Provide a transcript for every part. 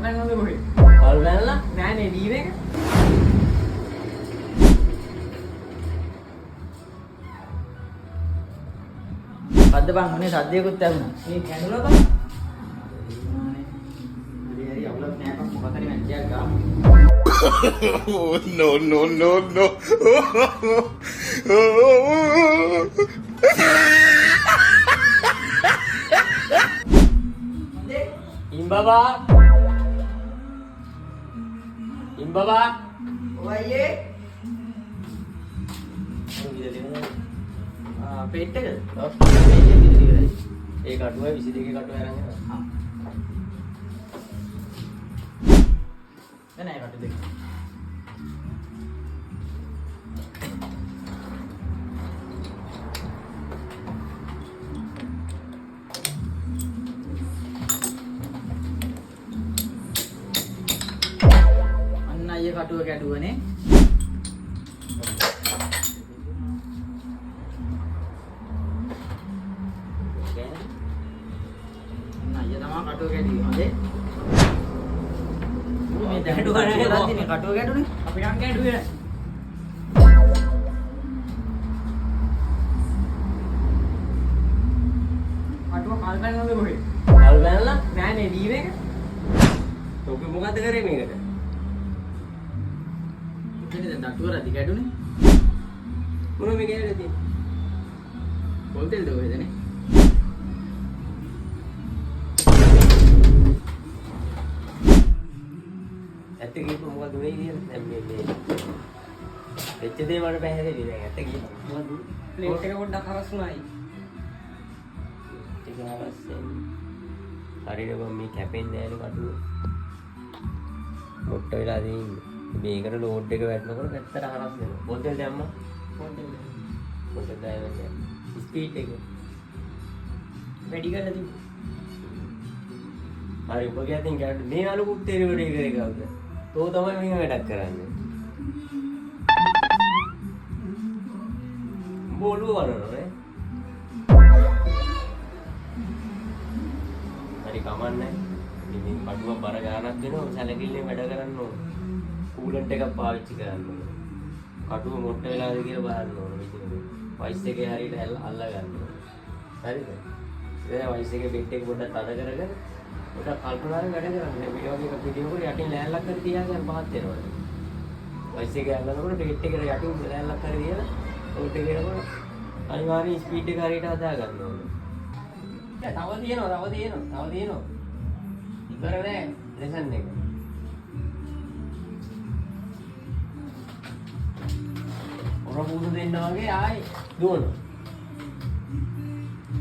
පැනලාද කොහෙද? කල් පැනලා? නෑ නේ ලීව් එක. පද්ද බං මොනේ සද්දයකුත් ඇහුණා. මේ කැඳුලා තමයි. හරි හරි අවුලක් නෑ බං මොකක් හරි මැච්චයක් ගාමු. no, no, no, no. ඉම්බබා. ඉම්බබා. ඔයයේ පෙට් එකද? ඒ කටුවයි 22 කටුව අරන් යනවා. නෑ කට දෙක. අන්න අයියේ කටුව කැඩුවනේ. කටුව කැඩුවේ හොඳේ. මේ දැඩුව නැහැ රද්දිනේ කටුව කැඩුනේ. අපි නම් කැඩුවේ නෑ. කටුව කල් පැනලාද කොහෙද? කල් පැනලා? නෑ නේ ලීව් එක. ඔක මොකද්ද කරේ මේකට? ඉතින් දැන් දටුව රදි කැඩුනේ. මොන මේ කැඩලා තියෙන්නේ? පොල් තෙල්ද කොහෙදනේ? ඇත්ත කියපුව මොකද උනේ කියලා දැන් මේ වෙච්ච දේ මට පැහැදිලි දැන් ඇත්ත කියපුව මොකද ප්ලේට් එක පොඩ්ඩක් හරස් වුණායි. ටික අවශ්‍යයි හරියට මම මේ කැපෙන්නේ නැහැ නේ කටුව මොට්ට වෙලා තියෙන්නේ මේකට ලෝඩ් එක වැටෙනකොට පැත්තට හරස් වෙනවා පොතෙල් දැම්මා පොතෙල් දැම්මා ස්පීඩ් එක වැඩි කරලා තිබ්බා හරි ඔබ කියතින් ගන්න මේ අලුකුත් තේරෙවලේ කරේ කවුද තෝ තමයි මෙහෙම වැඩක් කරන්නේ බෝලුව වරනවා හරි කමන්නේ ඉතින් කඩුව බර ගානක් දෙනවා සැලකිල්ලෙන් වැඩ කරන්න ඕන කූලන්ට් එකක් පාවිච්චි කරන්න ඕන කඩුව මොට්ට වෙලාද කියලා බලන්න ඕන ඉතින් වයිස් එකේ හරියට අල්ලා ගන්න ඕන හරිද ඒ වයිස් එකේ බෙට් එක පොඩ්ඩක් තද කරගෙන පොඩ්ඩක් කල්පනාවෙන් වැඩ කරන්න මේ වගේ එකක් විදිහකට යටින් ලෑල්ලක් කර තියාගෙන පහත් වෙනවා වයිස් එකේ අල්ලනකොට බෙට් එකට යටින් ලෑල්ලක් කර තියලා උඩට ගෙනකොට අනිවාර්යෙන් ස්පීඩ් එක හරියට හදා ගන්න ඕනේ තව තියෙනවා ඉවර නෑ ලෙසන් එක ඔර පුදු දෙන්න වගේ ආයි දුවනවා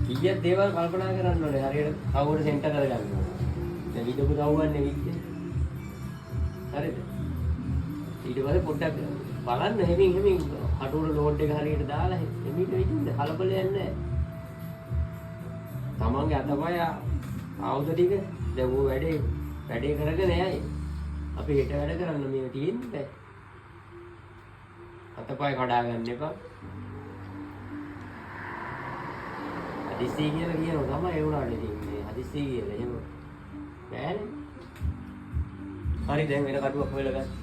කීයක් දේවල් කල්පනා කරන්න ඕනේ හරියට කවුරු සෙන්ටර් කරගන්න ඕනේ දැන් විදපු තවුවන්නේ විද්‍ය හරිද ඊට පස්සේ පොඩ්ඩක් බලන්න හැමින් කටුවර ලෝඩ් එක හරියට දාලා එමිට විදිහට කලබලයක් නැහැ තමන්ගේ අතපය ආයුධ ටික දැන් ඌ වැඩේ කරගෙන යයි. අපි හෙට වැඩ කරන්න මේ තියෙන්නේ. අතපය කඩා ගන්න එපා. හදිස්සි කියලා කියනවා තමයි ඒ උනාට ඉතින් මේ හදිස්සි කියලා එහෙම බෑනේ. හරි දැන් වෙන කටුවක් හොයලා ගන්න.